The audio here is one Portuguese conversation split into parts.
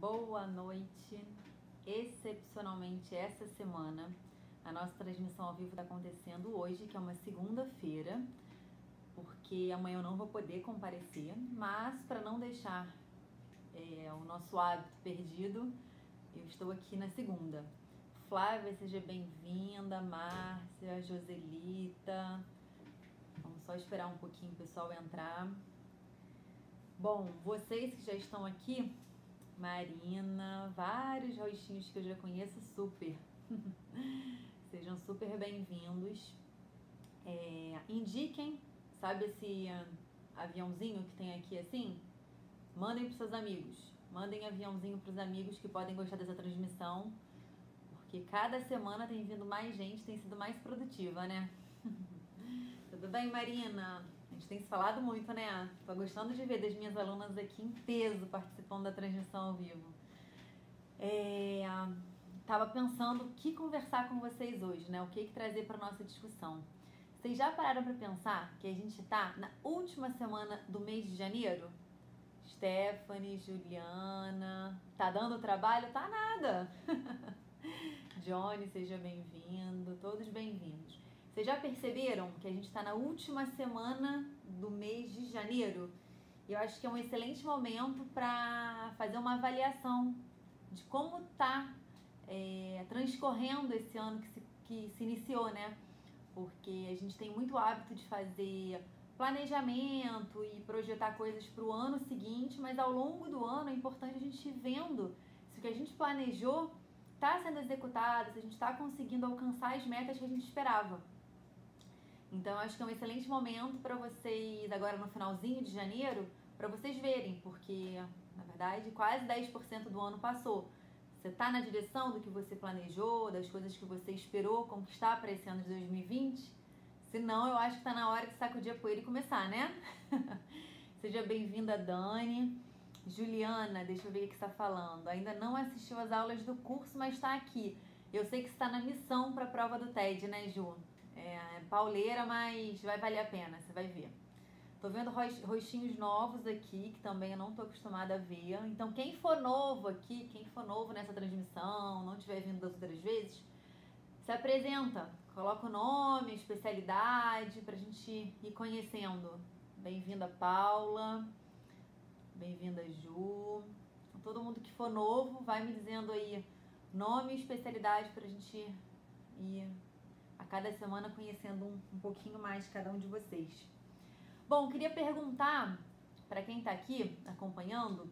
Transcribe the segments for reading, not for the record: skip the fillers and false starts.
Boa noite. Excepcionalmente essa semana, a nossa transmissão ao vivo está acontecendo hoje, que é uma segunda-feira, porque amanhã eu não vou poder comparecer, mas para não deixar o nosso hábito perdido, eu estou aqui na segunda. Flávia, seja bem-vinda, Márcia, Joselita. Vamos só esperar um pouquinho o pessoal entrar. Bom, vocês que já estão aqui, Marina, vários rostinhos que eu já conheço super. Sejam super bem-vindos. Indiquem, sabe esse aviãozinho que tem aqui assim? Mandem para seus amigos. Mandem aviãozinho para os amigos que podem gostar dessa transmissão, porque cada semana tem vindo mais gente, tem sido mais produtiva, né? Tudo bem, Marina? A gente tem se falado muito, né? Tô gostando de ver das minhas alunas aqui em peso participando da transmissão ao vivo. Tava pensando o que conversar com vocês hoje, né? O que trazer para nossa discussão. Vocês já pararam para pensar que a gente tá na última semana do mês de janeiro? Stephanie, Juliana, tá dando trabalho? Tá nada! Johnny, seja bem-vindo, todos bem-vindos. Vocês já perceberam que a gente está na última semana do mês de janeiro? E eu acho que é um excelente momento para fazer uma avaliação de como está transcorrendo esse ano que se iniciou, né? Porque a gente tem muito hábito de fazer planejamento e projetar coisas para o ano seguinte, mas ao longo do ano é importante a gente ir vendo se o que a gente planejou está sendo executado, se a gente está conseguindo alcançar as metas que a gente esperava. Então, acho que é um excelente momento para vocês, agora no finalzinho de janeiro, para vocês verem, porque, na verdade, quase 10% do ano passou. Você está na direção do que você planejou, das coisas que você esperou conquistar para esse ano de 2020? Se não, eu acho que está na hora de sacudir a poeira e começar, né? Seja bem-vinda, Dani. Juliana, deixa eu ver o que está falando. Ainda não assistiu às aulas do curso, mas está aqui. Eu sei que você está na missão para a prova do TED, né, Ju? É pauleira, mas vai valer a pena, você vai ver. Tô vendo rostinhos novos aqui, que também eu não tô acostumada a ver. Então, quem for novo aqui, quem for novo nessa transmissão, não tiver vindo das outras vezes, se apresenta. Coloca o nome, especialidade, pra gente ir conhecendo. Bem-vinda, Paula. Bem-vinda, Ju. Todo mundo que for novo, vai me dizendo aí nome e especialidade pra gente ir a cada semana conhecendo um pouquinho mais cada um de vocês. Bom, queria perguntar para quem está aqui acompanhando,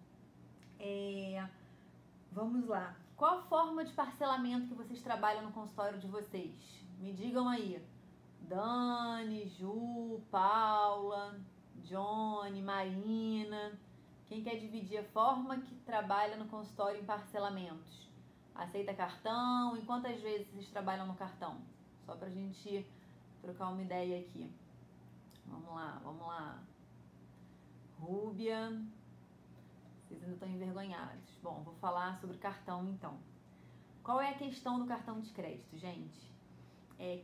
vamos lá, qual a forma de parcelamento que vocês trabalham no consultório de vocês? Me digam aí, Dani, Ju, Paula, Johnny, Marina, quem quer dividir a forma que trabalha no consultório em parcelamentos? Aceita cartão? E quantas vezes vocês trabalham no cartão? Só pra gente trocar uma ideia aqui. Vamos lá. Rúbia. Vocês ainda estão envergonhados. Bom, vou falar sobre cartão então. Qual é a questão do cartão de crédito, gente?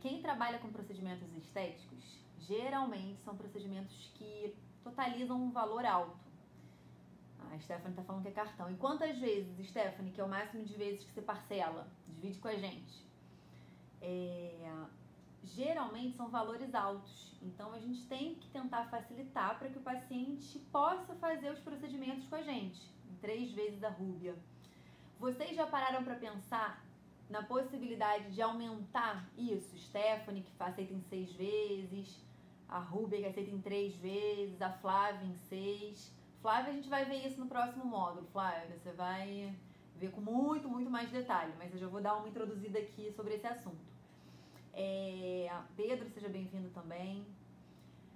Quem trabalha com procedimentos estéticos, geralmente são procedimentos que totalizam um valor alto. A Stephanie tá falando que é cartão. E quantas vezes, Stephanie, que é o máximo de vezes que você parcela? Divide com a gente. Geralmente são valores altos, então a gente tem que tentar facilitar para que o paciente possa fazer os procedimentos com a gente, em 3 vezes a Rúbia. Vocês já pararam para pensar na possibilidade de aumentar isso? Stephanie, que aceita em 6 vezes, a Rúbia, que aceita em 3 vezes, a Flávia em 6. Flávia, a gente vai ver isso no próximo módulo, Flávia, você vai ver com muito mais detalhe, mas eu já vou dar uma introduzida aqui sobre esse assunto. Pedro, seja bem-vindo também.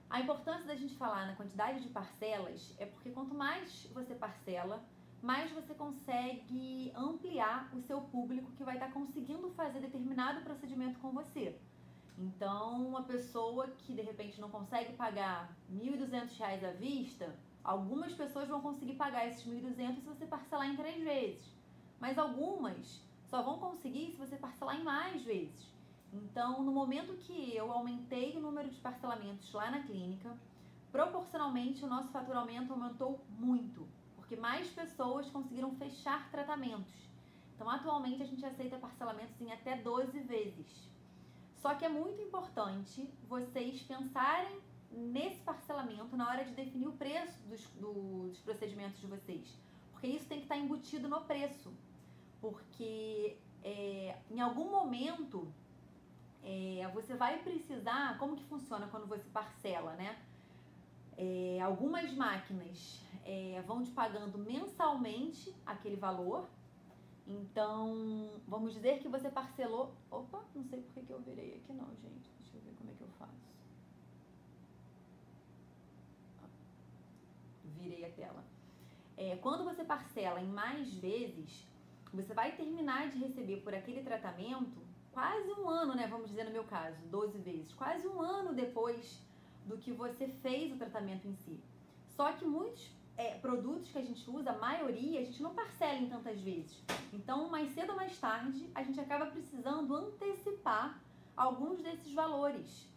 A importância da gente falar na quantidade de parcelas é porque quanto mais você parcela, mais você consegue ampliar o seu público que vai estar conseguindo fazer determinado procedimento com você. Então, uma pessoa que de repente não consegue pagar R$ 1.200 à vista, algumas pessoas vão conseguir pagar esses 1.200 se você parcelar em 3 vezes. Mas algumas só vão conseguir se você parcelar em mais vezes. Então, no momento que eu aumentei o número de parcelamentos lá na clínica, proporcionalmente o nosso faturamento aumentou muito, porque mais pessoas conseguiram fechar tratamentos. Então, atualmente, a gente aceita parcelamentos em até 12 vezes. Só que é muito importante vocês pensarem nesse parcelamento na hora de definir o preço dos procedimentos de vocês. Porque isso tem que estar embutido no preço. Porque em algum momento você vai precisar... Como que funciona quando você parcela, né? Algumas máquinas vão te pagando mensalmente aquele valor. Então, vamos dizer que você parcelou... Opa, não sei por que eu virei aqui não, gente. Deixa eu ver como é que eu faço. Virei a tela. Quando você parcela em mais vezes, você vai terminar de receber por aquele tratamento quase um ano, né? Vamos dizer no meu caso, 12 vezes. Quase um ano depois do que você fez o tratamento em si. Só que muitos produtos que a gente usa, a maioria, a gente não parcela em tantas vezes. Então, mais cedo ou mais tarde, a gente acaba precisando antecipar alguns desses valores.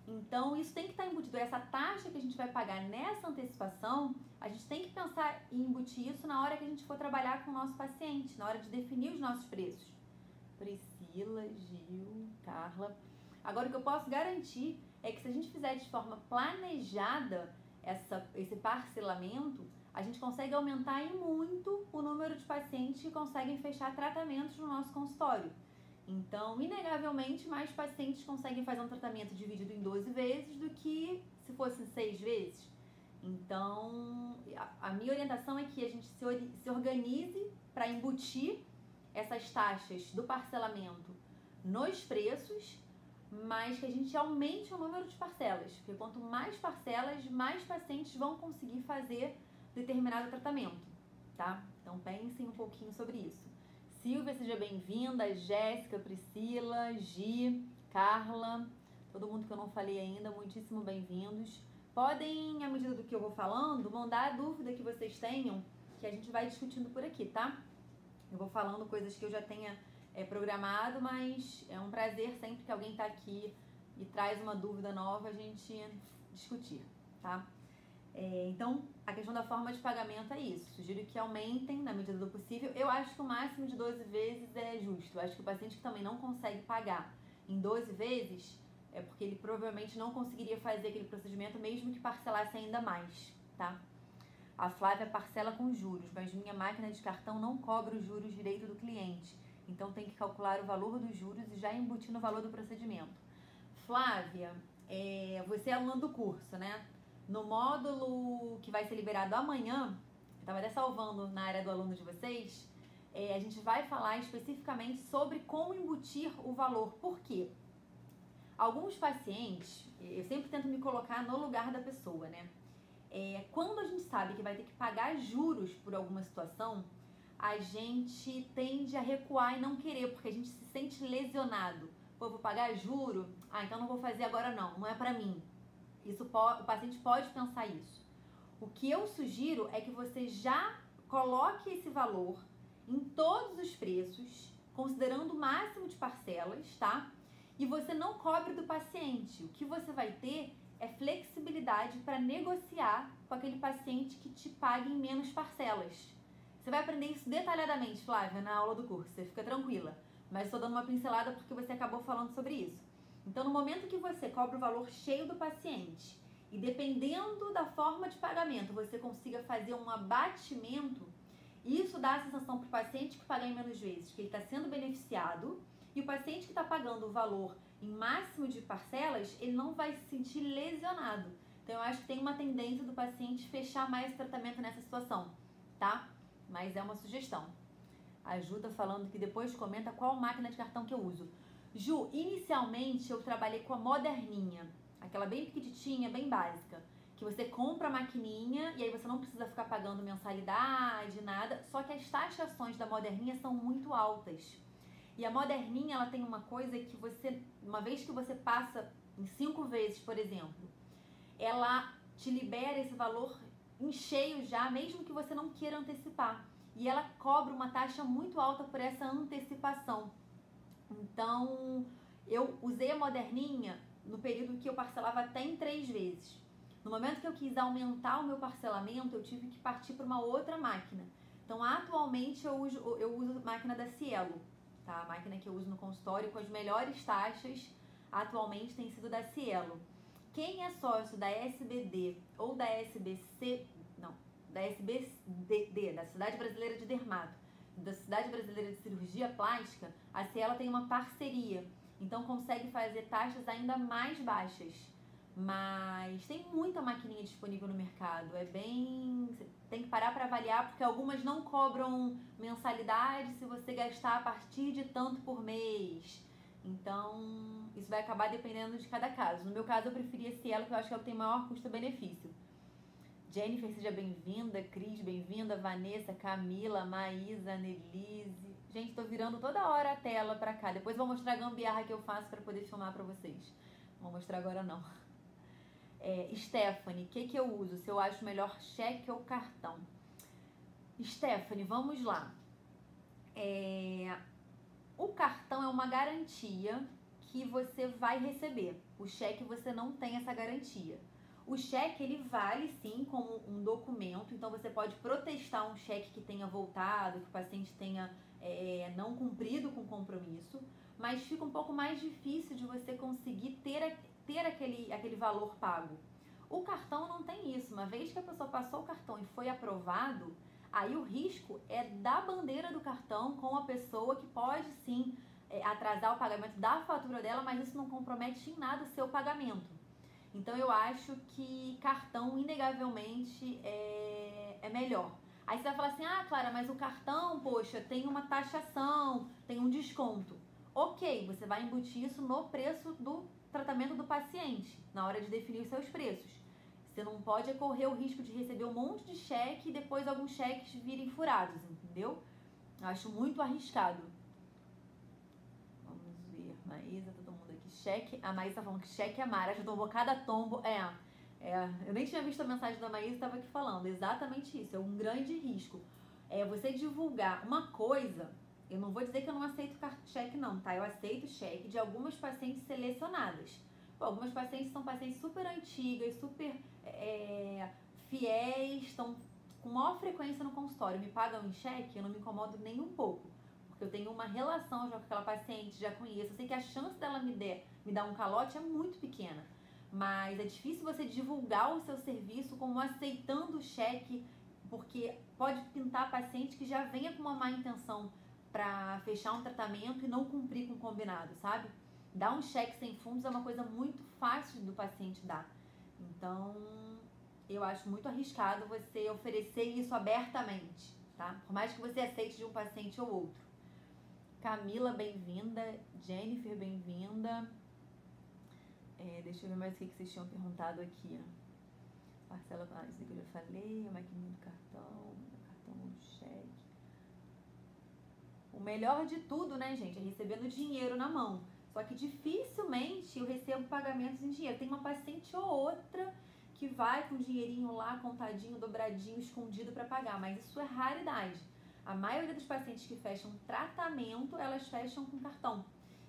Então, isso tem que estar embutido. Essa taxa que a gente vai pagar nessa antecipação, a gente tem que pensar em embutir isso na hora que a gente for trabalhar com o nosso paciente, na hora de definir os nossos preços. Priscila, Gil, Carla. Agora, o que eu posso garantir é que se a gente fizer de forma planejada esse parcelamento, a gente consegue aumentar em muito o número de pacientes que conseguem fechar tratamentos no nosso consultório. Então, inegavelmente, mais pacientes conseguem fazer um tratamento dividido em 12 vezes do que se fosse 6 vezes. Então, a minha orientação é que a gente se organize para embutir essas taxas do parcelamento nos preços, mas que a gente aumente o número de parcelas, porque quanto mais parcelas, mais pacientes vão conseguir fazer determinado tratamento, tá? Então pensem um pouquinho sobre isso. Silvia, seja bem-vinda, Jéssica, Priscila, Gi, Carla, todo mundo que eu não falei ainda, muitíssimo bem-vindos. Podem, à medida do que eu vou falando, mandar a dúvida que vocês tenham, que a gente vai discutindo por aqui, tá? Eu vou falando coisas que eu já tenha programado, mas é um prazer sempre que alguém tá aqui e traz uma dúvida nova a gente discutir, tá? Então, a questão da forma de pagamento é isso. Sugiro que aumentem na medida do possível. Eu acho que o máximo de 12 vezes é justo. Eu acho que o paciente que também não consegue pagar em 12 vezes é porque ele provavelmente não conseguiria fazer aquele procedimento mesmo que parcelasse ainda mais, tá? A Flávia parcela com juros, mas minha máquina de cartão não cobra os juros direito do cliente. Então tem que calcular o valor dos juros e já embutir no valor do procedimento. Flávia, você é aluna do curso, né? No módulo que vai ser liberado amanhã, eu estava até salvando na área do aluno de vocês, a gente vai falar especificamente sobre como embutir o valor. Por quê? Alguns pacientes, eu sempre tento me colocar no lugar da pessoa, né? Quando a gente sabe que vai ter que pagar juros por alguma situação, a gente tende a recuar e não querer, porque a gente se sente lesionado. Pô, eu vou pagar juro? Então não vou fazer agora não é pra mim. O paciente pode pensar isso. O que eu sugiro é que você já coloque esse valor em todos os preços, considerando o máximo de parcelas, tá? E você não cobre do paciente. O que você vai ter é flexibilidade para negociar com aquele paciente que te pague em menos parcelas. Você vai aprender isso detalhadamente, Flávia, na aula do curso, você fica tranquila. Mas estou dando uma pincelada porque você acabou falando sobre isso. Então, no momento que você cobra o valor cheio do paciente e dependendo da forma de pagamento, você consiga fazer um abatimento, isso dá a sensação para o paciente que paga em menos vezes, que ele está sendo beneficiado, e o paciente que está pagando o valor em máximo de parcelas, ele não vai se sentir lesionado. Então, eu acho que tem uma tendência do paciente fechar mais o tratamento nessa situação, tá? Mas é uma sugestão. A Ju tá falando que depois comenta qual máquina de cartão que eu uso. Ju, inicialmente eu trabalhei com a moderninha, aquela bem pequitinha, bem básica, que você compra a maquininha e aí você não precisa ficar pagando mensalidade, nada, só que as taxações da moderninha são muito altas. E a moderninha, ela tem uma coisa que você, uma vez que você passa em 5 vezes, por exemplo, ela te libera esse valor em cheio já, mesmo que você não queira antecipar. E ela cobra uma taxa muito alta por essa antecipação. Então, eu usei a moderninha no período que eu parcelava até em 3 vezes. No momento que eu quis aumentar o meu parcelamento, eu tive que partir para uma outra máquina. Então, atualmente, eu uso máquina da Cielo, tá? A máquina que eu uso no consultório com as melhores taxas, atualmente, tem sido da Cielo. Quem é sócio da SBD ou da SBC, não, da SBD, da Sociedade Brasileira de Dermato, da Sociedade Brasileira de Cirurgia Plástica, a Cielo tem uma parceria, então consegue fazer taxas ainda mais baixas. Mas tem muita maquininha disponível no mercado, é bem... Você tem que parar para avaliar, porque algumas não cobram mensalidade se você gastar a partir de tanto por mês. Então, isso vai acabar dependendo de cada caso. No meu caso, eu preferi a Cielo, que eu acho que ela tem maior custo-benefício. Jennifer, seja bem-vinda. Cris, bem-vinda. Vanessa, Camila, Maísa, Nelise. Gente, tô virando toda hora a tela pra cá. Depois eu vou mostrar a gambiarra que eu faço pra poder filmar pra vocês. Não vou mostrar agora, não. Stephanie, o que eu uso? Se eu acho melhor cheque ou cartão? Stephanie, vamos lá. O cartão é uma garantia que você vai receber. O cheque você não tem essa garantia. O cheque, ele vale sim como um documento, então você pode protestar um cheque que tenha voltado, que o paciente tenha não cumprido com o compromisso, mas fica um pouco mais difícil de você conseguir ter aquele valor pago. O cartão não tem isso. Uma vez que a pessoa passou o cartão e foi aprovado, aí o risco é da bandeira do cartão com a pessoa, que pode sim atrasar o pagamento da fatura dela, mas isso não compromete em nada o seu pagamento. Então eu acho que cartão inegavelmente é melhor. Aí você vai falar assim, ah, Clara, mas o cartão, poxa, tem uma taxação, tem um desconto. Ok, você vai embutir isso no preço do tratamento do paciente, na hora de definir os seus preços. Você não pode correr o risco de receber um monte de cheque e depois alguns cheques virem furados, entendeu? Eu acho muito arriscado. Vamos ver, Maísa, todo mundo aqui. Cheque, a Maísa tá falando que cheque é mara, já tomou cada tombo. Eu nem tinha visto a mensagem da Maísa, estava aqui falando. Exatamente isso, é um grande risco. Você divulgar uma coisa, eu não vou dizer que eu não aceito cheque não, tá? Eu aceito cheque de algumas pacientes selecionadas. Algumas pacientes são pacientes super antigas, super fiéis, estão com maior frequência no consultório, me pagam em cheque, eu não me incomodo nem um pouco, porque eu tenho uma relação já com aquela paciente, já conheço, eu sei que a chance dela me dar um calote é muito pequena, mas é difícil você divulgar o seu serviço como aceitando o cheque, porque pode pintar paciente que já venha com uma má intenção para fechar um tratamento e não cumprir com o combinado, sabe? Dar um cheque sem fundos é uma coisa muito fácil do paciente dar. Então, eu acho muito arriscado você oferecer isso abertamente, tá? Por mais que você aceite de um paciente ou outro. Camila, bem-vinda. Jennifer, bem-vinda. Deixa eu ver mais o que vocês tinham perguntado aqui. Parcela, isso que eu já falei, a maquininha do cartão do cheque. O melhor de tudo, né, gente, é recebendo dinheiro na mão. Só que dificilmente eu recebo pagamentos em dinheiro. Tem uma paciente ou outra que vai com o dinheirinho lá, contadinho, dobradinho, escondido para pagar, mas isso é raridade. A maioria dos pacientes que fecham tratamento, elas fecham com cartão.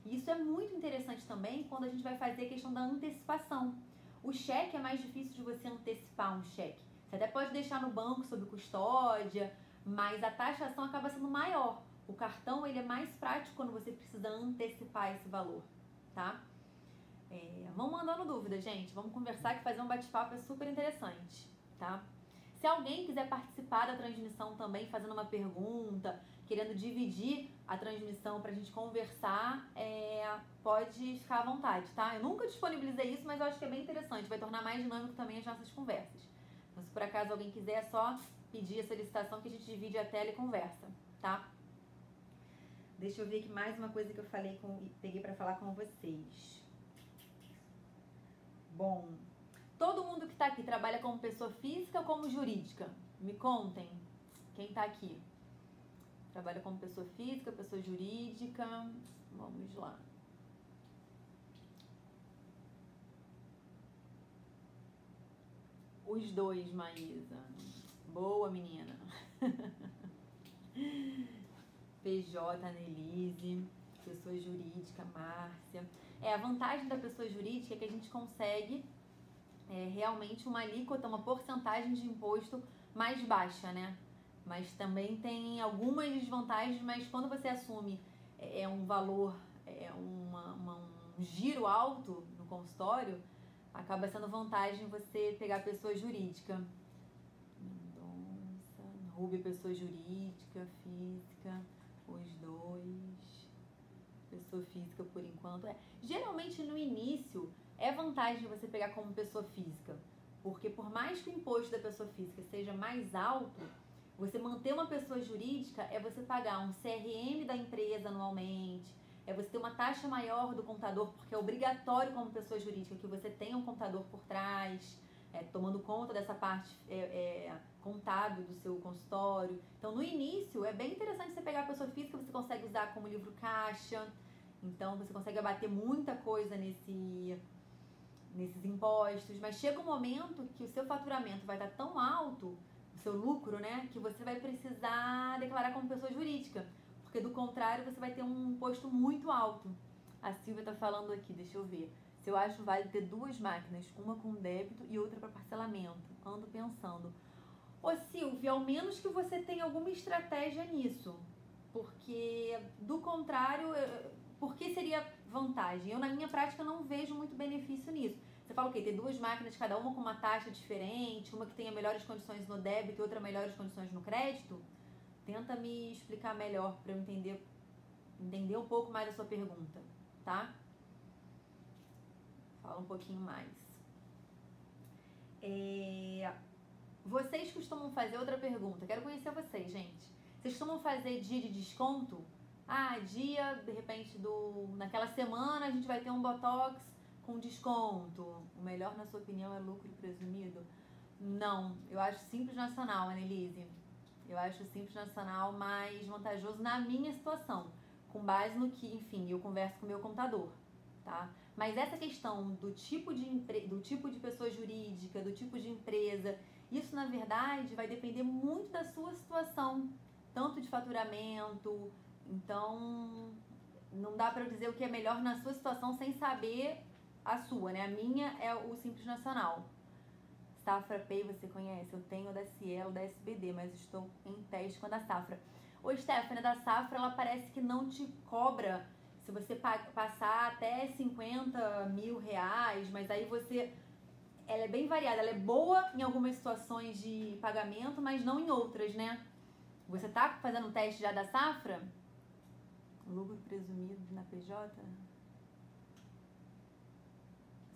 E isso é muito interessante também quando a gente vai fazer a questão da antecipação. O cheque é mais difícil de você antecipar um cheque. Você até pode deixar no banco sob custódia, mas a taxação acaba sendo maior. O cartão, ele é mais prático quando você precisa antecipar esse valor, tá? Vão mandando dúvidas, gente. Vamos conversar, que fazer um bate-papo é super interessante, tá? Se alguém quiser participar da transmissão também, fazendo uma pergunta, querendo dividir a transmissão pra gente conversar, pode ficar à vontade, tá? Eu nunca disponibilizei isso, mas eu acho que é bem interessante. Vai tornar mais dinâmico também as nossas conversas. Então, se por acaso alguém quiser, é só pedir a solicitação que a gente divide a tela e conversa, tá? Deixa eu ver aqui mais uma coisa que eu peguei pra falar com vocês. Bom, todo mundo que tá aqui trabalha como pessoa física ou como jurídica? Me contem. Quem tá aqui? Trabalha como pessoa física, pessoa jurídica? Vamos lá. Os dois, Maísa. Boa, menina. PJ, Nelise, pessoa jurídica, Márcia. A vantagem da pessoa jurídica é que a gente consegue realmente uma alíquota, uma porcentagem de imposto mais baixa, né? Mas também tem algumas desvantagens, mas quando você assume um valor, um giro alto no consultório, acaba sendo vantagem você pegar pessoa jurídica. Mendonça, Rubio, pessoa jurídica, física, os dois. Pessoa física por enquanto. Geralmente no início é vantagem você pegar como pessoa física, porque por mais que o imposto da pessoa física seja mais alto, você manter uma pessoa jurídica é você pagar um CRM da empresa anualmente, é você ter uma taxa maior do contador, porque é obrigatório como pessoa jurídica que você tenha um contador por trás, tomando conta dessa parte contábil do seu consultório. Então, no início, é bem interessante você pegar a pessoa física, você consegue usar como livro caixa, então você consegue abater muita coisa nesses impostos, mas chega um momento que o seu faturamento vai estar tão alto, o seu lucro, né, que você vai precisar declarar como pessoa jurídica, porque do contrário você vai ter um imposto muito alto. A Silvia está falando aqui, deixa eu ver. Se eu acho válido ter duas máquinas, uma com débito e outra para parcelamento. Ando pensando. Ô Silvia, ao menos que você tenha alguma estratégia nisso, porque do contrário, por que seria vantagem? Eu na minha prática não vejo muito benefício nisso. Você fala o quê? Ter duas máquinas, cada uma com uma taxa diferente, uma que tenha melhores condições no débito e outra melhores condições no crédito? Tenta me explicar melhor para eu entender um pouco mais a sua pergunta, tá? Fala um pouquinho mais. Vocês costumam fazer outra pergunta? Quero conhecer vocês, gente. Vocês costumam fazer dia de desconto? Dia, de repente, naquela semana a gente vai ter um Botox com desconto. O melhor, na sua opinião, é lucro presumido? Não, eu acho Simples Nacional, Annelise. Eu acho o Simples Nacional mais vantajoso na minha situação, com base no que, enfim, eu converso com o meu contador, tá? Mas essa questão do tipo de pessoa jurídica, do tipo de empresa, isso, na verdade, vai depender muito da sua situação, tanto de faturamento. Então, não dá para eu dizer o que é melhor na sua situação sem saber a sua, né? A minha é o Simples Nacional. Safra Pay, você conhece? Eu tenho da Cielo, da SBD, mas estou em teste com a da Safra. Ô, Stephanie, da Safra, ela parece que não te cobra se você passar até 50 mil reais, mas aí ela é bem variada, ela é boa em algumas situações de pagamento, mas não em outras, né? Você tá fazendo um teste já da Safra? Lucro presumido na PJ?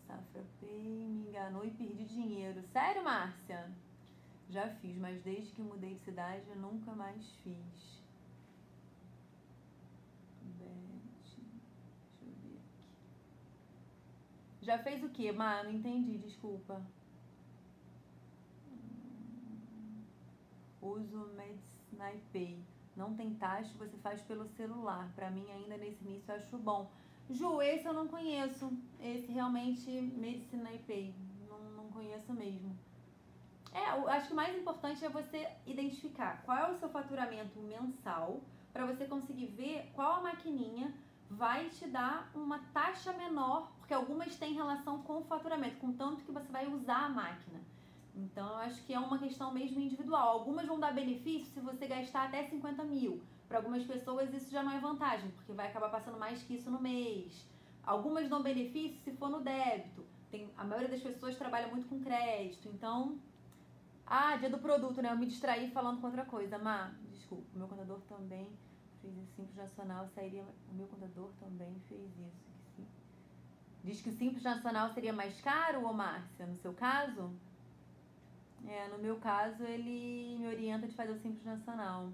Safra Pay, me enganou e perdi dinheiro. Sério, Márcia? Já fiz, mas desde que mudei de cidade eu nunca mais fiz. Deixa eu ver aqui. Já fez o quê, Má? Não entendi, desculpa. Uso Medicine Pay. Não tem taxa, você faz pelo celular. Pra mim, ainda nesse início, eu acho bom. Ju, esse eu não conheço. Esse realmente, Medicine Pay. Não conheço mesmo. Eu acho que o mais importante é você identificar qual é o seu faturamento mensal para você conseguir ver qual a maquininha vai te dar uma taxa menor, porque algumas têm relação com o faturamento, com tanto que você vai usar a máquina. Então, eu acho que é uma questão mesmo individual. Algumas vão dar benefício se você gastar até 50 mil. Para algumas pessoas isso já não é vantagem, porque vai acabar passando mais que isso no mês. Algumas dão benefício se for no débito. A maioria das pessoas trabalha muito com crédito, então... dia do produto, né? Eu me distraí falando com outra coisa. Desculpa, o meu contador também fez isso. Simples Nacional sairia... O meu contador também fez isso. Diz que o Simples Nacional seria mais caro, ô Márcia, no seu caso? No meu caso, ele me orienta de fazer o Simples Nacional.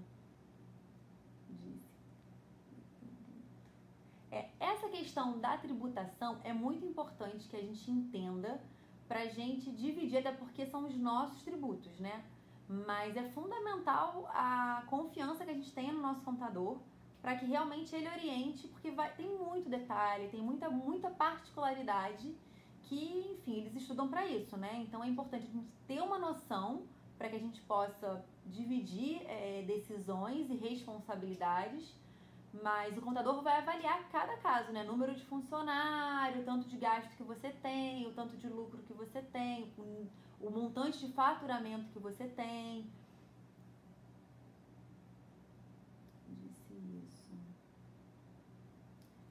Essa questão da tributação é muito importante que a gente entenda pra gente dividir, até porque são os nossos tributos, né? Mas é fundamental a confiança que a gente tenha no nosso contador para que realmente ele oriente, porque tem muito detalhe, tem muita particularidade que, enfim, eles estudam para isso, né? Então é importante a gente ter uma noção para que a gente possa dividir decisões e responsabilidades Mas o contador vai avaliar cada caso, né? Número de funcionário, o tanto de gasto que você tem, o tanto de lucro que você tem, o montante de faturamento que você tem. Disse isso.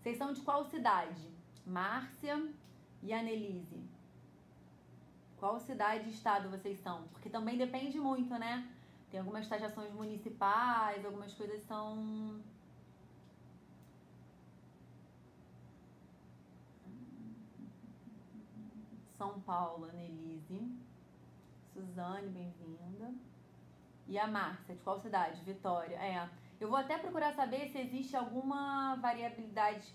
Vocês são de qual cidade? Márcia e Annelise. Qual cidade e estado vocês são? Porque também depende muito, né? Tem algumas taxações municipais, algumas coisas são... São Paulo, Annelise. Suzane, bem-vinda. E a Márcia, de qual cidade? Vitória. Eu vou até procurar saber se existe alguma variabilidade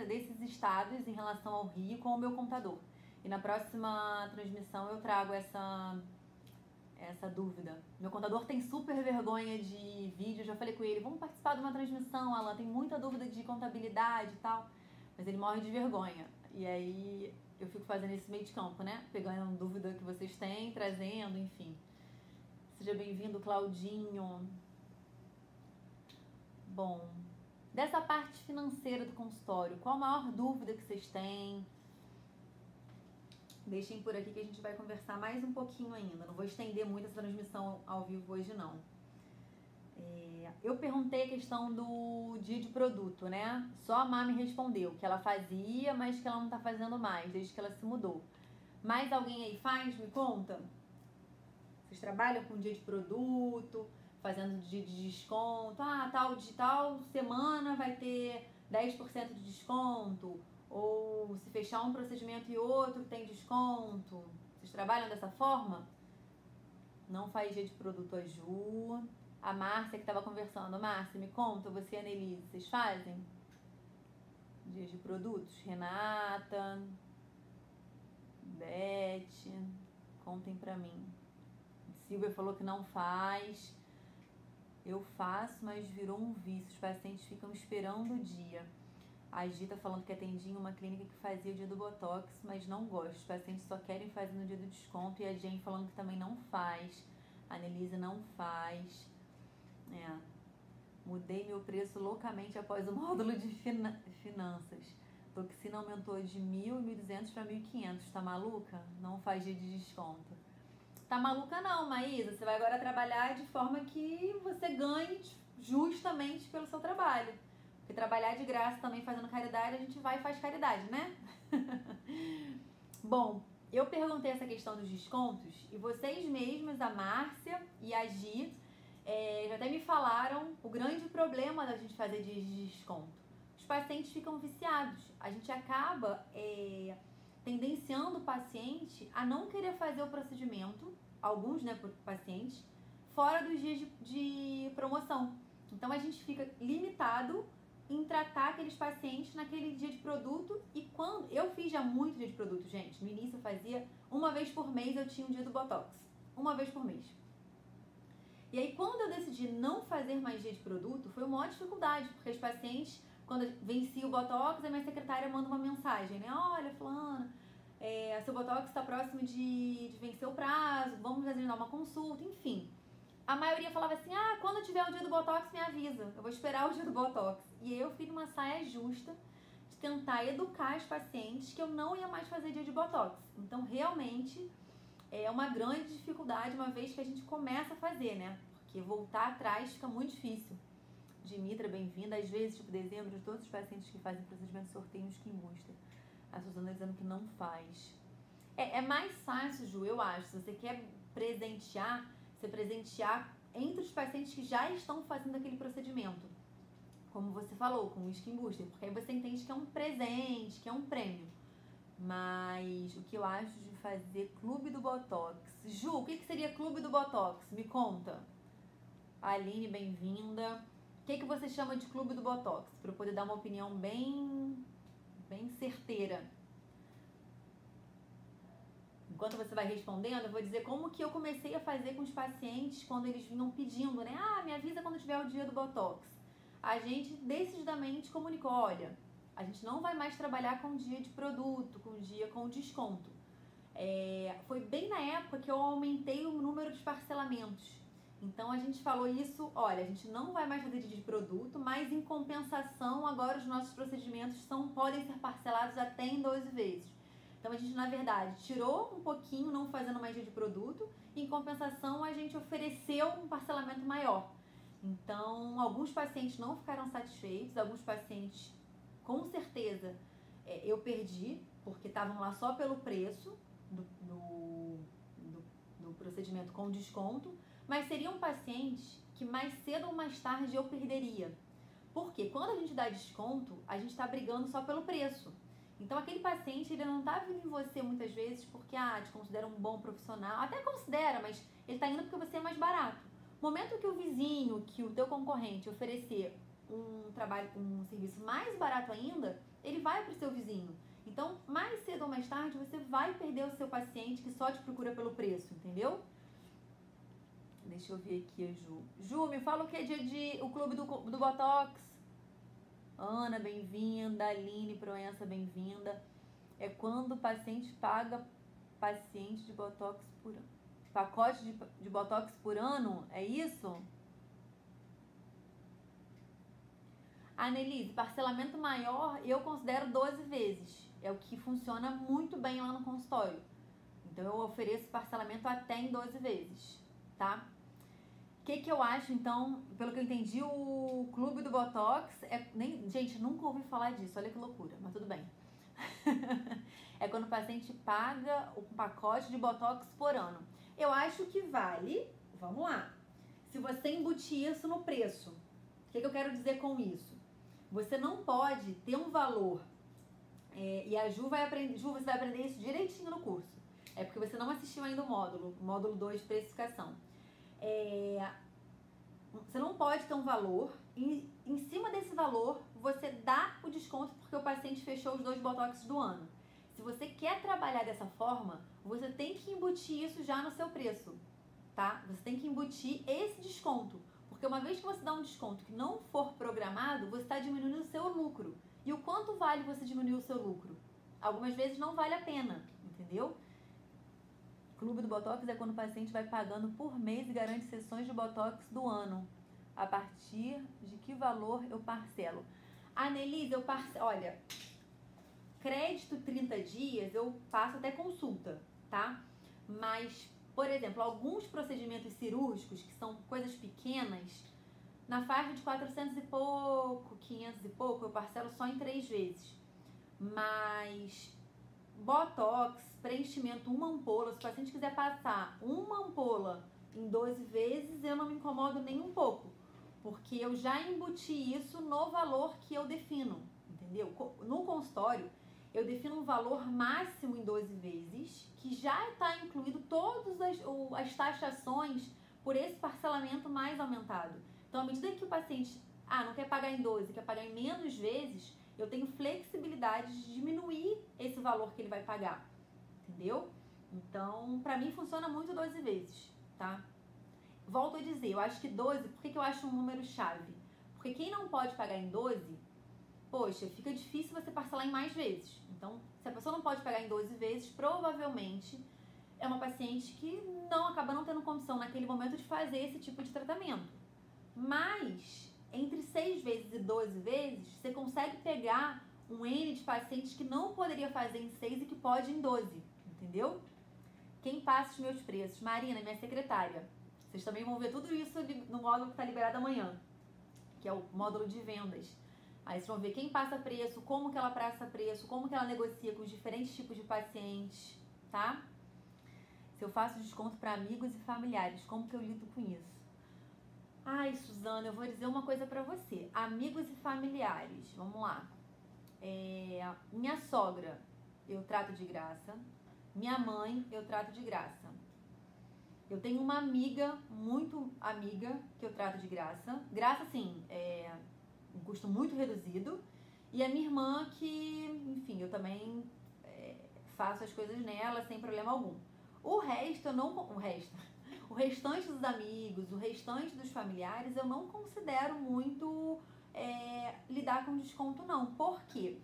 desses estados em relação ao Rio com o meu contador. E na próxima transmissão eu trago essa dúvida. Meu contador tem super vergonha de vídeo, já falei com ele, vamos participar de uma transmissão, Alan, tem muita dúvida de contabilidade e tal, mas ele morre de vergonha. E aí eu fico fazendo esse meio de campo, né? Pegando dúvida que vocês têm, trazendo, enfim. Seja bem-vindo, Claudinho. Bom, dessa parte financeira do consultório, qual a maior dúvida que vocês têm? Deixem por aqui que a gente vai conversar mais um pouquinho ainda. Não vou estender muito essa transmissão ao vivo hoje, não. Eu perguntei a questão do dia de produto, né? Só a Má me respondeu que ela fazia, mas que ela não tá fazendo mais, desde que ela se mudou. Mais alguém aí faz? Me conta. Vocês trabalham com dia de produto, fazendo dia de desconto. Tal semana vai ter 10% de desconto. Ou se fechar um procedimento e outro tem desconto. Vocês trabalham dessa forma? Não faz dia de produto a Ju. A Márcia que estava conversando. Márcia, me conta, você e a Annelise, vocês fazem dias de produtos? Renata, Beth, contem pra mim. Silvia falou que não faz. Eu faço, mas virou um vício. Os pacientes ficam esperando o dia. A Gita falando que atendia em uma clínica que fazia o dia do Botox, mas não gosta. Os pacientes só querem fazer no dia do desconto. E a Jen falando que também não faz. A Annelise não faz. Mudei meu preço loucamente após o módulo de finanças. Toxina aumentou de 1.200 para 1.500. Tá maluca? Não faz dia de desconto. Tá maluca não, Maísa. Você vai agora trabalhar de forma que você ganhe justamente pelo seu trabalho. Porque trabalhar de graça também fazendo caridade, a gente vai e faz caridade, né? Bom, eu perguntei essa questão dos descontos e vocês mesmos, a Márcia e a Gi, já até me falaram o grande problema da gente fazer dias de desconto. Os pacientes ficam viciados. A gente acaba tendenciando o paciente a não querer fazer o procedimento, alguns, né, pacientes, fora dos dias de promoção. Então a gente fica limitado em tratar aqueles pacientes naquele dia de produto. E quando eu fiz já muito dia de produto, gente, no início eu fazia uma vez por mês, eu tinha um dia do Botox, uma vez por mês. E aí quando eu decidi não fazer mais dia de produto, foi uma maior dificuldade, porque os pacientes, quando vencia o Botox, a minha secretária manda uma mensagem, né? Olha, fulana, seu Botox está próximo de vencer o prazo, vamos agendar uma consulta, enfim. A maioria falava assim, quando tiver o dia do Botox, me avisa, eu vou esperar o dia do Botox. E eu fiz uma saia justa de tentar educar os pacientes que eu não ia mais fazer dia de Botox. Então, realmente, é uma grande dificuldade uma vez que a gente começa a fazer, né? Porque voltar atrás fica muito difícil. Dimitra, bem-vinda. Às vezes, tipo, dezembro, de todos os pacientes que fazem procedimento sorteio nos que Indústria. A Suzana dizendo que não faz. É mais fácil, Ju, eu acho. Se você quer presentear, você presentear entre os pacientes que já estão fazendo aquele procedimento. Como você falou, com o Skin Booster. Porque aí você entende que é um presente, que é um prêmio. Mas o que eu acho de fazer Clube do Botox? Ju, o que seria Clube do Botox? Me conta. Aline, bem-vinda. O que você chama de Clube do Botox? Para eu poder dar uma opinião bem certeira. Enquanto você vai respondendo, eu vou dizer como que eu comecei a fazer com os pacientes quando eles vinham pedindo, né? Me avisa quando tiver o dia do Botox. A gente decididamente comunicou, olha, a gente não vai mais trabalhar com dia de produto, com dia com desconto. Foi bem na época que eu aumentei o número de parcelamentos. Então a gente falou isso, olha, a gente não vai mais fazer de produto, mas em compensação agora os nossos procedimentos podem ser parcelados até em 12 vezes. Então a gente na verdade tirou um pouquinho, não fazendo mais de produto, e em compensação a gente ofereceu um parcelamento maior. Então alguns pacientes não ficaram satisfeitos, alguns pacientes com certeza eu perdi, porque estavam lá só pelo preço do procedimento com desconto, mas seriam pacientes que mais cedo ou mais tarde eu perderia. Porque quando a gente dá desconto, a gente está brigando só pelo preço. Então aquele paciente, ele não está vindo em você muitas vezes porque te considera um bom profissional, até considera, mas ele está indo porque você é mais barato. No momento que o vizinho, que o teu concorrente oferecer um serviço mais barato ainda, ele vai para o seu vizinho. Então, mais cedo ou mais tarde, você vai perder o seu paciente que só te procura pelo preço, entendeu? Deixa eu ver aqui a Ju. Ju, me fala o que é dia o clube do Botox. Ana, bem-vinda. Aline Proença, bem-vinda. É quando o paciente paga paciente de Botox por ano. Pacote de Botox por ano, é isso? Anelise, parcelamento maior eu considero 12 vezes. É o que funciona muito bem lá no consultório. Então eu ofereço parcelamento até em 12 vezes, tá? O que eu acho, então, pelo que eu entendi, o clube do Botox gente, nunca ouvi falar disso, olha que loucura, mas tudo bem. É quando o paciente paga um pacote de Botox por ano. Eu acho que vale, vamos lá, se você embutir isso no preço. O que eu quero dizer com isso? Você não pode ter um valor, e a Ju vai aprender, você vai aprender isso direitinho no curso. É porque você não assistiu ainda o módulo 2 de precificação. Você não pode ter um valor e em cima desse valor você dá o desconto porque o paciente fechou os 2 botox do ano. Se você quer trabalhar dessa forma, você tem que embutir isso já no seu preço, tá? Você tem que embutir esse desconto, porque uma vez que você dá um desconto que não for programado, você está diminuindo o seu lucro. E o quanto vale você diminuir o seu lucro? Algumas vezes não vale a pena, entendeu? Clube do Botox é quando o paciente vai pagando por mês e garante sessões de Botox do ano. A partir de que valor eu parcelo? Anelise, olha, crédito 30 dias eu passo até consulta, tá? Mas, por exemplo, alguns procedimentos cirúrgicos, que são coisas pequenas, na faixa de 400 e pouco, 500 e pouco, eu parcelo só em 3 vezes. Mas Botox, preenchimento, uma ampola, se o paciente quiser passar uma ampola em 12 vezes, eu não me incomodo nem um pouco, porque eu já embuti isso no valor que eu defino, entendeu? No consultório, eu defino um valor máximo em 12 vezes, que já está incluído todas as taxações por esse parcelamento mais aumentado. Então, à medida que o paciente não quer pagar em 12, quer pagar em menos vezes, eu tenho flexibilidade de diminuir esse valor que ele vai pagar, entendeu? Então, pra mim funciona muito 12 vezes, tá? Volto a dizer, eu acho que 12, por que eu acho um número chave? Porque quem não pode pagar em 12, poxa, fica difícil você parcelar em mais vezes. Então, se a pessoa não pode pagar em 12 vezes, provavelmente é uma paciente que acaba não tendo condição naquele momento de fazer esse tipo de tratamento. Mas entre 6 vezes e 12 vezes, você consegue pegar um N de pacientes que não poderia fazer em 6 e que pode em 12, entendeu? Quem passa os meus preços? Marina, minha secretária. Vocês também vão ver tudo isso no módulo que está liberado amanhã, que é o módulo de vendas. Aí vocês vão ver quem passa preço, como que ela passa preço, como que ela negocia com os diferentes tipos de pacientes, tá? Se eu faço desconto para amigos e familiares, como que eu lido com isso? Ai, Suzana, eu vou dizer uma coisa pra você. Amigos e familiares, vamos lá. Minha sogra, eu trato de graça. Minha mãe, eu trato de graça. Eu tenho uma amiga, muito amiga, que eu trato de graça. Graça, assim, um custo muito reduzido. E a minha irmã, que, enfim, eu também faço as coisas nela sem problema algum. O restante dos amigos, o restante dos familiares, eu não considero muito lidar com desconto, não. Por quê?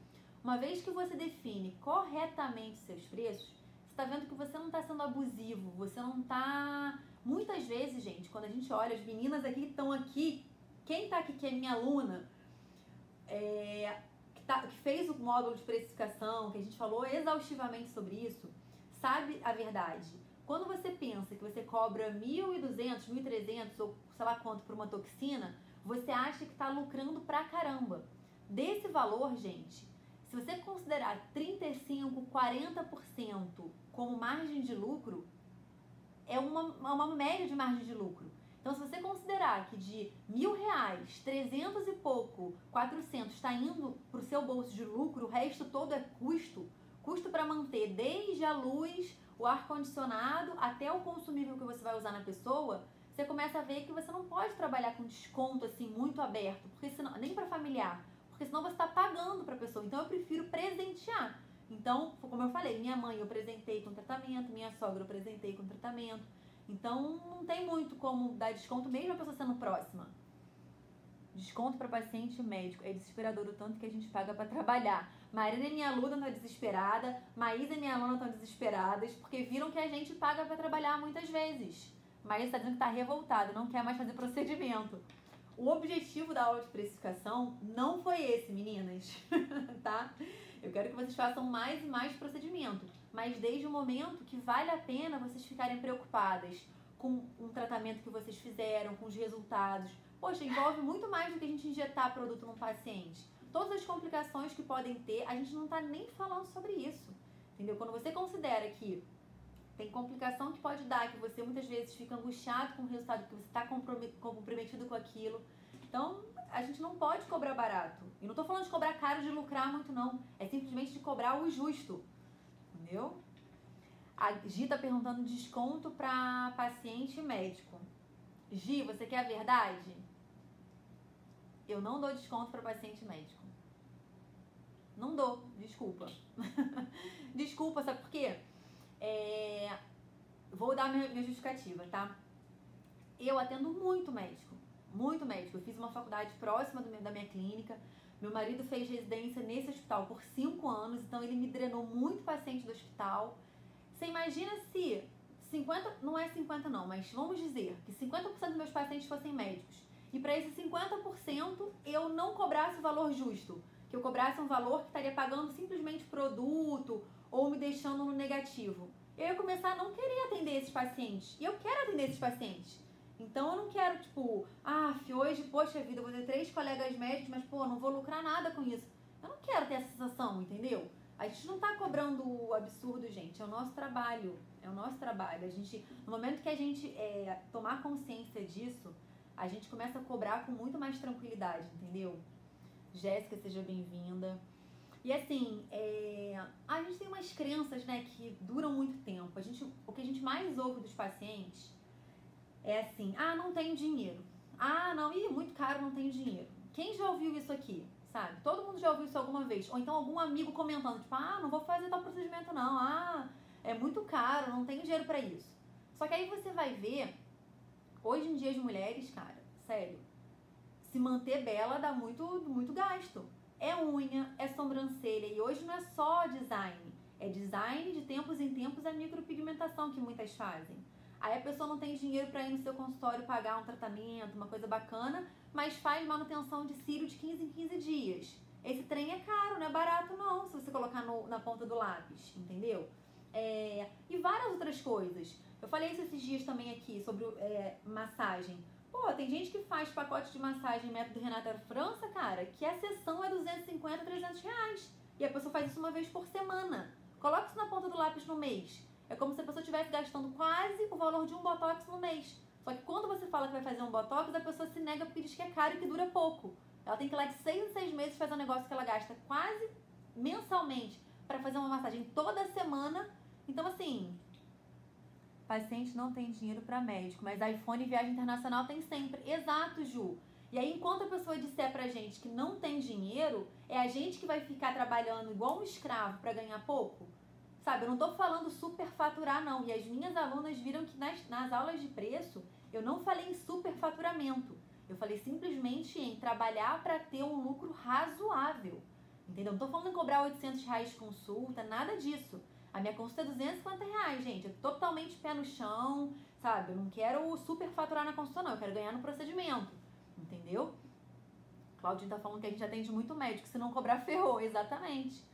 Uma vez que você define corretamente seus preços, você está vendo que você não está sendo abusivo, você não está Muitas vezes, gente, quando a gente olha, as meninas aqui que estão aqui, quem tá aqui que é minha aluna, que fez o módulo de precificação, que a gente falou exaustivamente sobre isso, sabe a verdade. Quando você pensa que você cobra 1.200, 1.300 ou sei lá quanto por uma toxina, você acha que está lucrando pra caramba. Desse valor, gente, se você considerar 35%, 40% como margem de lucro, é uma média de margem de lucro. Então, se você considerar que de R$1.000, 300 e pouco, 400 está indo para o seu bolso de lucro, o resto todo é custo para manter desde a luz, o ar-condicionado, até o consumível que você vai usar na pessoa, você começa a ver que você não pode trabalhar com desconto assim muito aberto, porque senão, nem para familiar, porque senão você está pagando para a pessoa. Então, eu prefiro presentear. Então, como eu falei, minha mãe eu presentei com tratamento, minha sogra eu presentei com tratamento. Então, não tem muito como dar desconto, mesmo a pessoa sendo próxima. Desconto para paciente médico. É desesperador o tanto que a gente paga para trabalhar. Marina é minha aluna, tá desesperada. Maísa é minha aluna, estão desesperadas, porque viram que a gente paga para trabalhar muitas vezes. Maísa está dizendo que está revoltada, não quer mais fazer procedimento. O objetivo da aula de precificação não foi esse, meninas, tá? Eu quero que vocês façam mais e mais procedimento, mas desde o momento que vale a pena vocês ficarem preocupadas com um tratamento que vocês fizeram, com os resultados. Poxa, envolve muito mais do que a gente injetar produto num paciente. Todas as complicações que podem ter, a gente não tá nem falando sobre isso, entendeu? Quando você considera que tem complicação que pode dar, que você muitas vezes fica angustiado com o resultado, que você está comprometido com aquilo. Então, a gente não pode cobrar barato. E não tô falando de cobrar caro, de lucrar muito, não. É simplesmente de cobrar o justo. Entendeu? A Gi tá perguntando desconto para paciente e médico. Gi, você quer a verdade? Eu não dou desconto para paciente e médico. Não dou, desculpa. Desculpa, sabe por quê? Vou dar minha justificativa, tá? Eu atendo muito médico. Muito médico. Eu fiz uma faculdade próxima da minha clínica. Meu marido fez residência nesse hospital por 5 anos, então ele me drenou muito paciente do hospital. Você imagina se 50, não é 50 não, mas vamos dizer que 50% dos meus pacientes fossem médicos. E para esse 50% eu não cobrasse o valor justo. Que eu cobrasse um valor que estaria pagando simplesmente produto ou me deixando no negativo. Eu ia começar a não querer atender esses pacientes. E eu quero atender esses pacientes. Então eu não quero, tipo, hoje, poxa vida, eu vou ter 3 colegas médicos, mas, pô, não vou lucrar nada com isso. Eu não quero ter essa sensação, entendeu? A gente não tá cobrando o absurdo, gente. É o nosso trabalho. É o nosso trabalho. A gente, no momento que a gente tomar consciência disso, a gente começa a cobrar com muito mais tranquilidade, entendeu? Jéssica, seja bem-vinda. E assim, a gente tem umas crenças, né, que duram muito tempo. O que a gente mais ouve dos pacientes é assim, não tenho dinheiro. Não, muito caro, não tenho dinheiro. Quem já ouviu isso aqui, sabe? Todo mundo já ouviu isso alguma vez. Ou então algum amigo comentando, tipo, não vou fazer tal procedimento não. É muito caro, não tenho dinheiro pra isso. Só que aí você vai ver, hoje em dia as mulheres, cara, sério, se manter bela dá muito, muito gasto. É unha, é sobrancelha. E hoje não é só design. É design de tempos em tempos, a micropigmentação que muitas fazem. Aí a pessoa não tem dinheiro para ir no seu consultório pagar um tratamento, uma coisa bacana, mas faz manutenção de cílio de 15 em 15 dias. Esse trem é caro, não é barato não, se você colocar na ponta do lápis, entendeu? E várias outras coisas. Eu falei isso esses dias também aqui sobre massagem. Pô, tem gente que faz pacote de massagem método Renata França, cara, que a sessão é 250, 300 reais. E a pessoa faz isso uma vez por semana. Coloca isso na ponta do lápis no mês. É como se a pessoa estivesse gastando quase o valor de um botox no mês. Só que quando você fala que vai fazer um botox, a pessoa se nega porque diz que é caro e que dura pouco. Ela tem que ir lá de 6 em 6 meses fazer um negócio que ela gasta quase mensalmente para fazer uma massagem toda semana. Então, assim, paciente não tem dinheiro para médico, mas iPhone e viagem internacional tem sempre. Exato, Ju. E aí, enquanto a pessoa disser pra gente que não tem dinheiro, é a gente que vai ficar trabalhando igual um escravo para ganhar pouco? Sabe, eu não tô falando superfaturar, não. E as minhas alunas viram que nas aulas de preço, eu não falei em superfaturamento. Eu falei simplesmente em trabalhar para ter um lucro razoável. Entendeu? Não tô falando em cobrar 800 reais de consulta, nada disso. A minha consulta é 250 reais, gente. É totalmente pé no chão, sabe? Eu não quero super faturar na consulta, não. Eu quero ganhar no procedimento, entendeu? Claudinho tá falando que a gente atende muito médico. Se não cobrar, ferrou. Exatamente.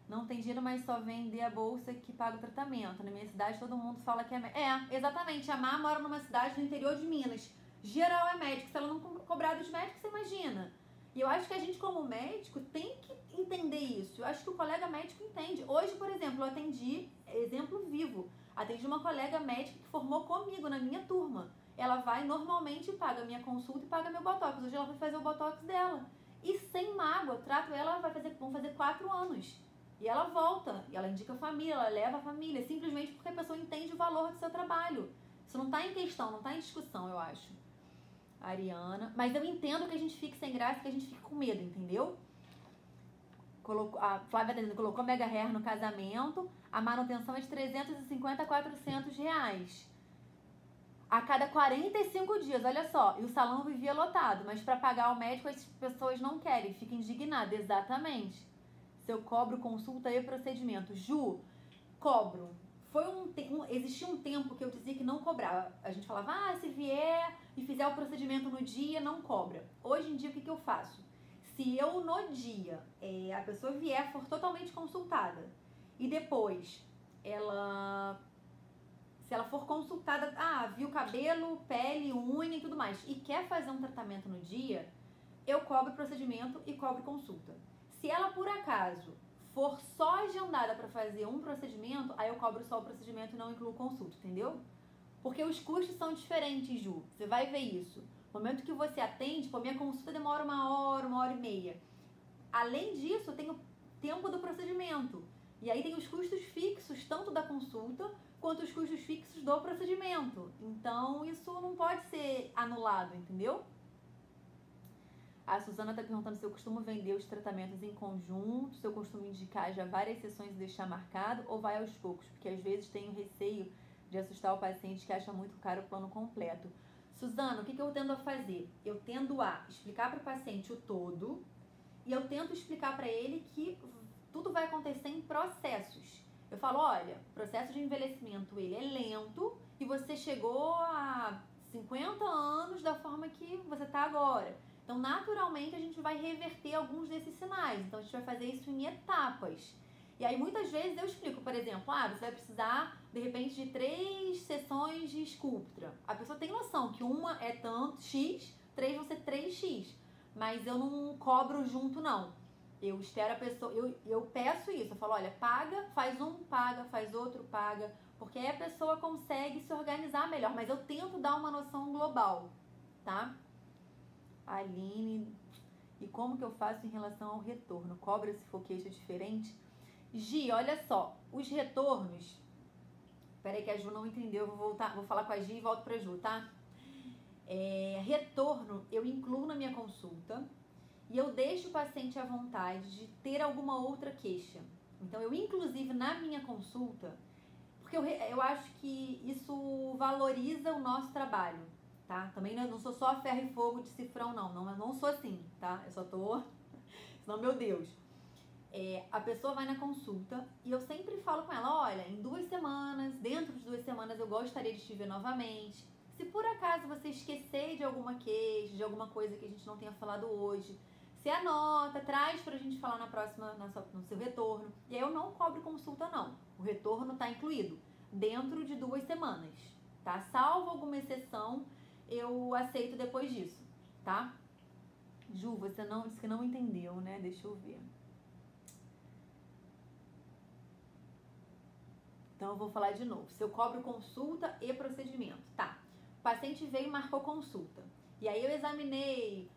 Não tem dinheiro, mas só vender a bolsa que paga o tratamento. Na minha cidade, todo mundo fala que é médico. É, exatamente. A Má mora numa cidade no interior de Minas. Geral é médico. Se ela não cobrar dos médicos, você imagina. E eu acho que a gente, como médico, tem que entender isso. Eu acho que o colega médico entende. Hoje, por exemplo, eu atendi, exemplo vivo, atendi uma colega médica que formou comigo na minha turma. Ela vai normalmente, paga minha consulta e paga meu botox. Hoje ela vai fazer o botox dela. E sem mágoa, eu trato ela, vão fazer 4 anos. E ela volta, e ela indica a família, ela leva a família, simplesmente porque a pessoa entende o valor do seu trabalho. Isso não está em questão, não está em discussão, eu acho. Ariana, mas eu entendo que a gente fique sem graça, que a gente fique com medo, entendeu? A Flávia tá dizendo, colocou mega hair no casamento, a manutenção é de 350 a 400 reais. A cada 45 dias, olha só, e o salão vivia lotado, mas para pagar o médico as pessoas não querem, fica indignada, exatamente. Se eu cobro consulta e procedimento. Ju, cobro. Existia um tempo que eu dizia que não cobrava. A gente falava, se vier e fizer o procedimento no dia, não cobra. Hoje em dia, o que eu faço? Se eu no dia, a pessoa vier, for totalmente consultada, e depois se ela for consultada, viu cabelo, pele, unha e tudo mais, e quer fazer um tratamento no dia, eu cobro procedimento e cobro consulta. Se ela, por acaso, for só agendada para fazer um procedimento, aí eu cobro só o procedimento e não incluo consulta, entendeu? Porque os custos são diferentes, Ju. Você vai ver isso. No momento que você atende, minha consulta demora 1 hora e meia. Além disso, tem o tempo do procedimento. E aí tem os custos fixos, tanto da consulta, quanto os custos fixos do procedimento. Então, isso não pode ser anulado, entendeu? A Suzana está perguntando se eu costumo vender os tratamentos em conjunto, se eu costumo indicar já várias sessões e deixar marcado, ou vai aos poucos, porque às vezes tenho receio de assustar o paciente que acha muito caro o plano completo. Suzana, o que eu tendo a fazer? Eu tendo a explicar para o paciente o todo e eu tento explicar para ele que tudo vai acontecer em processos. Eu falo, olha, o processo de envelhecimento ele é lento e você chegou a 50 anos da forma que você está agora. Então, naturalmente, a gente vai reverter alguns desses sinais. Então, a gente vai fazer isso em etapas. E aí, muitas vezes, eu explico, por exemplo, você vai precisar, de repente, de 3 sessões de Sculptra. A pessoa tem noção que uma é tanto X, 3 vão ser 3X. Mas eu não cobro junto, não. Eu espero a pessoa, eu peço isso. Eu falo, olha, paga, faz um, paga, faz outro, paga. Porque aí a pessoa consegue se organizar melhor. Mas eu tento dar uma noção global, tá? Aline, e como que eu faço em relação ao retorno? Cobra se for queixa diferente? Gi, olha só, os retornos... Peraí que a Ju não entendeu, vou falar com a Gi e volto pra Ju, tá? Retorno eu incluo na minha consulta e eu deixo o paciente à vontade de ter alguma outra queixa. Então, eu inclusive na minha consulta, porque eu acho que isso valoriza o nosso trabalho. Tá? Também não sou só ferro e fogo de cifrão, não sou assim, tá? Eu só tô... Senão, meu Deus. A pessoa vai na consulta e eu sempre falo com ela, olha, em 2 semanas, dentro de 2 semanas eu gostaria de te ver novamente. Se por acaso você esquecer de alguma queixa, de alguma coisa que a gente não tenha falado hoje, você anota, traz pra gente falar no seu retorno. E aí eu não cobro consulta, não. O retorno tá incluído dentro de 2 semanas, tá? Salvo alguma exceção, eu aceito depois disso, tá? Ju, você disse que não entendeu, né? Deixa eu ver. Então, eu vou falar de novo. Se eu cobro consulta e procedimento, tá? O paciente veio e marcou consulta. E aí eu examinei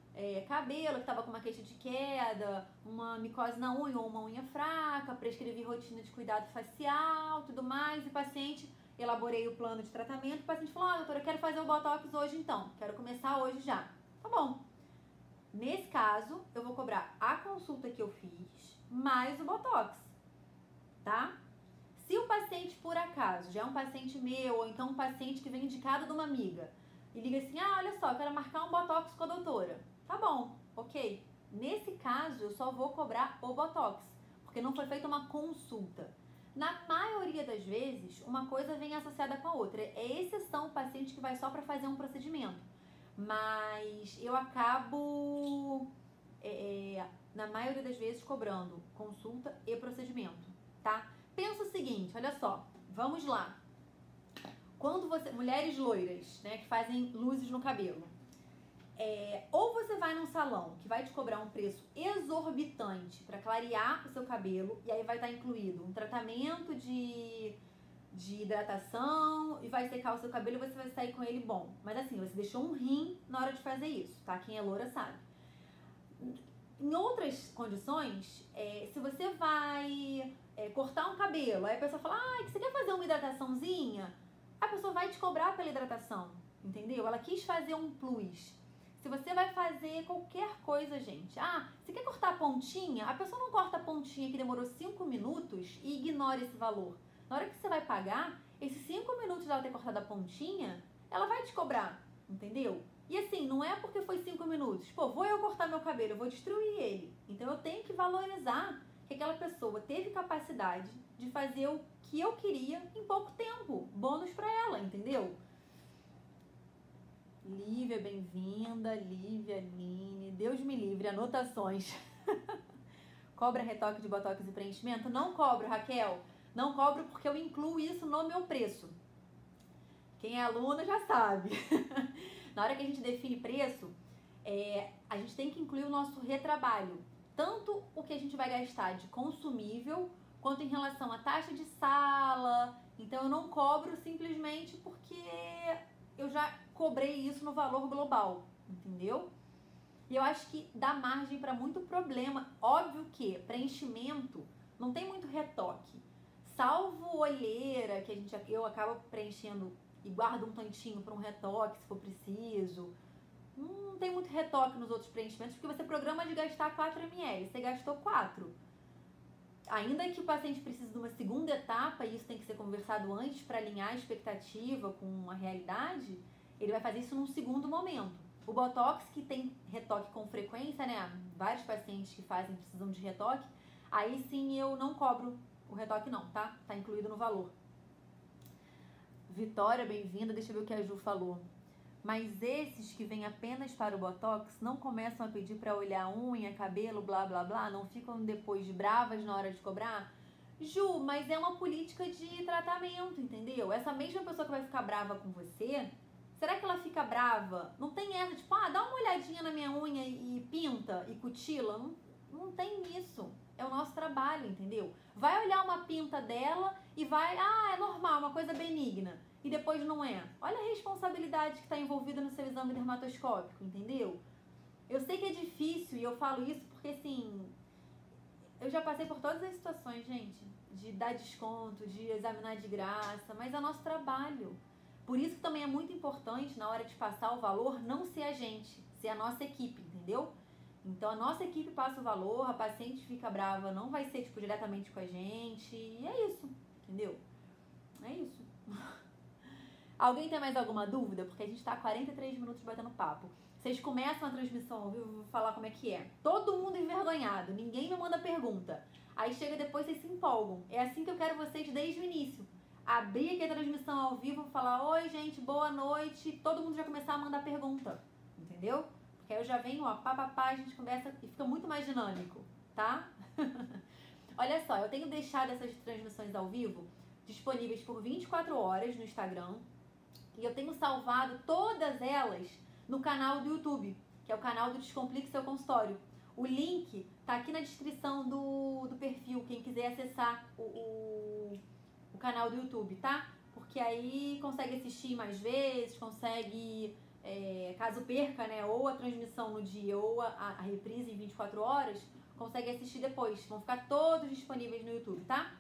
cabelo, que estava com uma queixa de queda, uma micose na unha ou uma unha fraca, prescrevi rotina de cuidado facial, tudo mais, e o paciente... Elaborei o plano de tratamento, o paciente falou, doutora, eu quero fazer o Botox hoje então, quero começar hoje já. Tá bom. Nesse caso, eu vou cobrar a consulta que eu fiz, mais o Botox, tá? Se o paciente, por acaso, já é um paciente meu, ou então um paciente que vem indicado de uma amiga, e liga assim, olha só, eu quero marcar um Botox com a doutora. Tá bom, ok. Nesse caso, eu só vou cobrar o Botox, porque não foi feita uma consulta. Na maioria das vezes, uma coisa vem associada com a outra. É exceção o paciente que vai só para fazer um procedimento. Mas eu acabo, na maioria das vezes, cobrando consulta e procedimento, tá? Pensa o seguinte, olha só, vamos lá. Quando você, mulheres loiras, né, que fazem luzes no cabelo, ou você vai num salão que vai te cobrar um preço exorbitante para clarear o seu cabelo, e aí vai estar incluído um tratamento de hidratação e vai secar o seu cabelo e você vai sair com ele bom. Mas assim, você deixou um rim na hora de fazer isso, tá? Quem é loura sabe. Em outras condições, se você vai cortar um cabelo, aí a pessoa fala, que você quer fazer uma hidrataçãozinha? A pessoa vai te cobrar pela hidratação, entendeu? Ela quis fazer um plus. Se você vai fazer qualquer coisa, gente, você quer cortar a pontinha? A pessoa não corta a pontinha que demorou 5 minutos e ignora esse valor. Na hora que você vai pagar, esses 5 minutos dela ter cortado a pontinha, ela vai te cobrar, entendeu? E assim, não é porque foi 5 minutos. Pô, vou eu cortar meu cabelo, eu vou destruir ele. Então eu tenho que valorizar que aquela pessoa teve capacidade de fazer o que eu queria em pouco tempo. Bônus pra ela, entendeu? Lívia, bem-vinda. Lívia, Aline. Deus me livre, anotações. Cobra retoque de botox e preenchimento? Não cobro, Raquel. Não cobro porque eu incluo isso no meu preço. Quem é aluna já sabe. Na hora que a gente define preço, a gente tem que incluir o nosso retrabalho. Tanto o que a gente vai gastar de consumível, quanto em relação à taxa de sala. Então eu não cobro simplesmente porque eu já cobrei isso no valor global, entendeu? E eu acho que dá margem para muito problema. Óbvio que preenchimento não tem muito retoque. Salvo olheira, que eu acabo preenchendo e guardo um tantinho para um retoque se for preciso. Não tem muito retoque nos outros preenchimentos, porque você programa de gastar 4 ml, você gastou 4. Ainda que o paciente precise de uma segunda etapa, e isso tem que ser conversado antes para alinhar a expectativa com a realidade, ele vai fazer isso num segundo momento. O Botox, que tem retoque com frequência, né? Vários pacientes que precisam de retoque, aí sim eu não cobro o retoque não, tá? Tá incluído no valor. Vitória, bem-vinda. Deixa eu ver o que a Ju falou. Mas esses que vêm apenas para o Botox não começam a pedir para olhar unha, cabelo, blá, blá, blá? Não ficam depois bravas na hora de cobrar? Ju, mas é uma política de tratamento, entendeu? Essa mesma pessoa que vai ficar brava com você, será que ela fica brava? Não tem essa, tipo, dá uma olhadinha na minha unha e pinta e cutila? Não tem isso. É o nosso trabalho, entendeu? Vai olhar uma pinta dela e vai, é normal, uma coisa benigna. E depois não é. Olha a responsabilidade que está envolvida no seu exame dermatoscópico, entendeu? Eu sei que é difícil e eu falo isso porque, assim, eu já passei por todas as situações, gente, de dar desconto, de examinar de graça, mas é nosso trabalho. Por isso que também é muito importante, na hora de passar o valor, não ser a gente, ser a nossa equipe, entendeu? Então a nossa equipe passa o valor, a paciente fica brava, não vai ser, tipo, diretamente com a gente, e é isso, entendeu? É isso. Alguém tem mais alguma dúvida? Porque a gente tá 43 minutos batendo papo. Vocês começam a transmissão ao vivo, eu vou falar como é que é. Todo mundo envergonhado, ninguém me manda pergunta. Aí chega depois, vocês se empolgam. É assim que eu quero vocês desde o início. Abrir aqui a transmissão ao vivo, falar, oi gente, boa noite. Todo mundo já começar a mandar pergunta, entendeu? Porque aí eu já venho, a gente conversa e fica muito mais dinâmico, tá? Olha só, eu tenho deixado essas transmissões ao vivo disponíveis por 24 horas no Instagram. E eu tenho salvado todas elas no canal do YouTube, que é o canal do Descomplique Seu Consultório. O link tá aqui na descrição do perfil, quem quiser acessar o canal do YouTube, tá? Porque aí consegue assistir mais vezes, consegue, caso perca, né, ou a transmissão no dia ou a reprise em 24 horas, consegue assistir depois. Vão ficar todos disponíveis no YouTube, tá?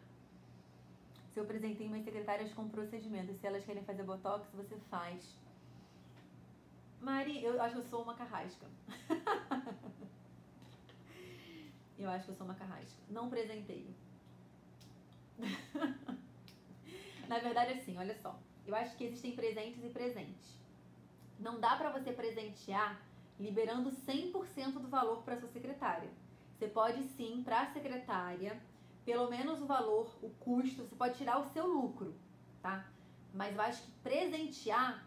Se eu apresentei umas secretárias com procedimentos, se elas querem fazer botox, você faz. Mari, eu acho que eu sou uma carrasca. Eu acho que eu sou uma carrasca. Não presenteio. Na verdade, assim, olha só. Eu acho que existem presentes e presentes. Não dá pra você presentear liberando 100% do valor para sua secretária. Você pode sim, para a secretária, pelo menos o valor, o custo, você pode tirar o seu lucro, tá? Mas eu acho que presentear,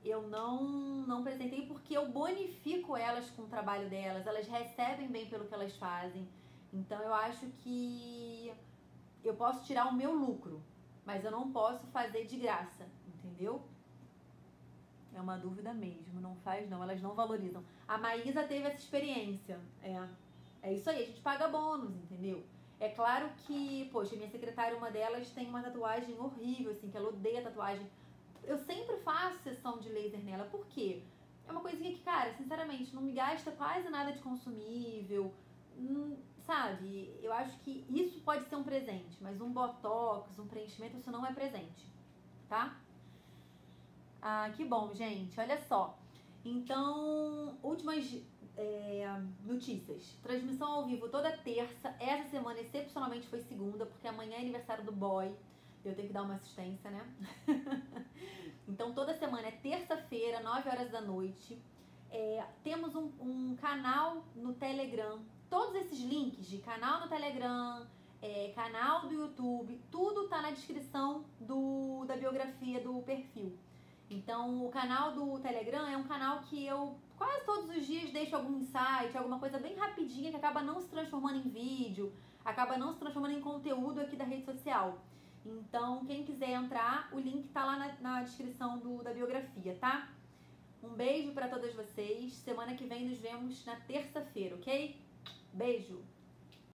eu não presentei porque eu bonifico elas com o trabalho delas, elas recebem bem pelo que elas fazem. Então eu acho que eu posso tirar o meu lucro, mas eu não posso fazer de graça, entendeu? É uma dúvida mesmo, não faz não, elas não valorizam. A Maísa teve essa experiência, é isso aí, a gente paga bônus, entendeu? É claro que, poxa, minha secretária, uma delas tem uma tatuagem horrível, assim, que ela odeia tatuagem. Eu sempre faço sessão de laser nela, por quê? É uma coisinha que, cara, sinceramente, não me gasta quase nada de consumível, sabe? Eu acho que isso pode ser um presente, mas um botox, um preenchimento, isso não é presente, tá? Ah, que bom, gente. Olha só. Então, últimas notícias. Transmissão ao vivo toda terça. Essa semana, excepcionalmente, foi segunda, porque amanhã é aniversário do boy. Eu tenho que dar uma assistência, né? Então, toda semana é terça-feira, 9 horas da noite. Temos um canal no Telegram. Todos esses links de canal no Telegram, canal do YouTube, tudo tá na descrição da biografia do perfil. Então, o canal do Telegram é um canal que eu quase todos os dias deixo algum insight, alguma coisa bem rapidinha que acaba não se transformando em vídeo, acaba não se transformando em conteúdo aqui da rede social. Então, quem quiser entrar, o link tá lá na descrição da biografia, tá? Um beijo para todas vocês. Semana que vem nos vemos na terça-feira, ok? Beijo!